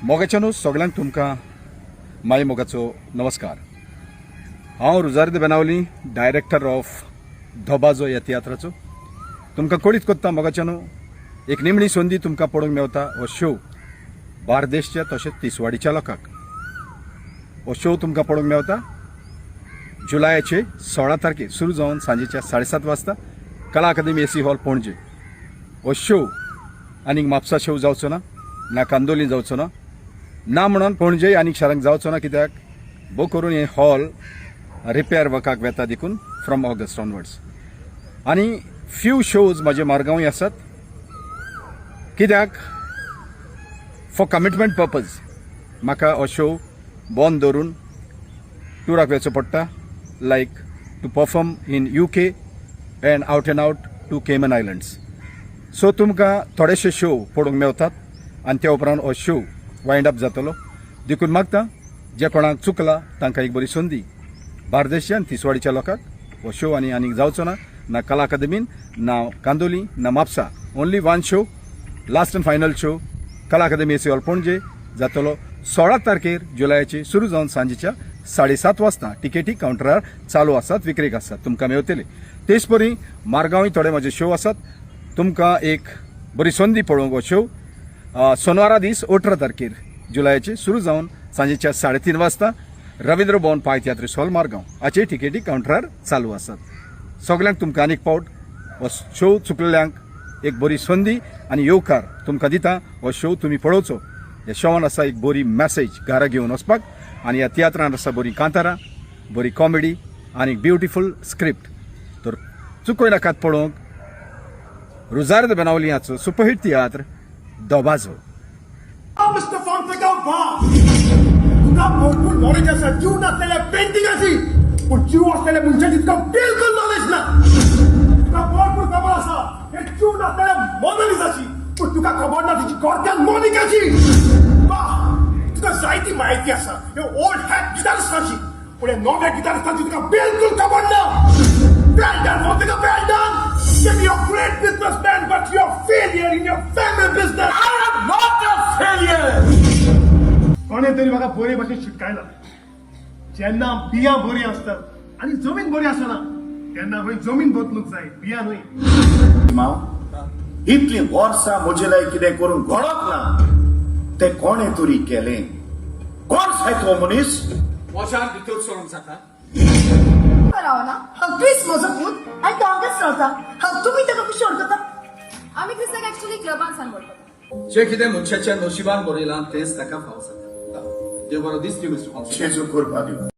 मोगाच्यानू सगळ्यांक तुमकां माय मोगाचो नमस्कार। हांव रुजार्द बेनावली, डायरेक्टर ऑफ धोबाजो ह्या तियात्राचो। तुमकां कळीत कोत्ता मोगाच्यानू एक निमणी संदी तुमकां पळोवंक मेवता। हो शो बार्देशच्या तशेंच तिसवाडीच्या लोकांक हो शो तुमकां पळोवंक मेवता। जुलयाचे 16 तारखेर सुरू जावन सांजेच्या 7:30 वाजता कला अकादमी एसी हॉल पणजे। हो शो आनीक म्हापसा शो जावचो ना कांदोली जावचो ना म्हणून पणजे आनीक शारांक जावचो ना, कित्याक भोव करून हे हॉल रिपेर वर्काक वेता देखून फ्रॉम ऑगस्ट ऑनवर्ड्स। आनी फ्यू शोज म्हाजे मारगांवूय आसात, कित्याक फॉर कमिटमेंट पर्पज म्हाका हो शो बंद दवरून टुराक वचचो पडटा, like to perform in UK and out and out to Cayman islands. So तुमकां थोडेशे शो पळोवंक मेवतात आनी त्या उपरांत हो शो वायंड अप जातलो। देखून मागता जे कोणाक चुकला तांकां एक बरी संदी। बार्देशच्या आनी तिसवाडीच्या लोकांक हो शो आनीक जावचो ना कला अकादमीन, ना कांदोली, ना Mapusa. Only one show, last end final show कला अकादमी एसी हॉल पणजे जातलो 16 तारखेर जुलयाचे सुरू जावन सांजेच्या 7:30 वाजता। टिकेटी काउंटरार चालू आसात, विक्रेक आसात, तुमकां मेवतले। तेच परी मारगांवय थोडे म्हाजे शो आसात। तुमकां एक बरी संदी पळोवंक हो शो सोनवारा दीस 18 तारखेर जुलयाचे सुरू जावन सांजेच्या 3:30 वाजता रवींद्र भवन पाय तियात्रीस हॉल मारगांव हाचे टिकेटी काउंटरार चालू आसात। सगळ्यांक तुमकां आनीक पावट हो शो चुकलेल्यांक एक बरी संदी आनी येवकार तुमकां दिता। हो शो तुमी पळोवचो। ह्या शोवान आसा एक बरी मॅसेज घरा घेवन वचपाक, आनी ह्या तियात्रांत आसा बरी कांतारां, बरी कॉमेडी आनी ब्युटिफूल स्क्रिप्ट। तर चुकोय नाकात पळोवंक रुजार्द बेनावलियाचो सुपरहिट तियात्र धोबाजो। Mr. Fonseca, तुका भरपूर नॉलेज आसा, जीव नासलेल्या पेंटिंगाची, पण जीव असलेल्या मनशाची तुका बिलकुल नॉलेज ना। तुका भरपूर खबर आसा हे जीव नासलेल्या मोनालिसाची, पण तुका खबर ना तिची गोरक्यान मोनिकाची। तुका जायती माहिती आसा हे ओल्ड हॅट गिटारिस्टाची, पण हे नव्या गिटारिस्टाची तुका बिलकुल खबर ना। Brandon Fonseca, Brandon, maybe you're a great businessman, but you're a failure in your family business. I am not a failure. कोणे तरी म्हाका बरे भाशेन शिकयला, जेन्ना बियां बरी असतात आनी जमीन बरी आसना तेन्ना खंय जमीन बदलूंक जाय, बियां न्हय। माव इतली वर्सां म्हजेलाय कितें करून घडोवंक ना ते कोणे तरी केलें। कोण साय तो मनीस? वॉशार भितर सोडूंक जाता? रावना हांव क्रिस म्हजो पूत आनी तो हांगाच रावता। हांव तुमी ताका कशी वळखता? आमी क्रिस्ताक एक्चुअली क्लबान सान वळखता। जे कितें मनशाच्या नशिबान बरयलां तेच ताका फावो जाता। देव बरो दीस दिवं मिस्टर फॉन्सेका। जेजू करपा दिवं।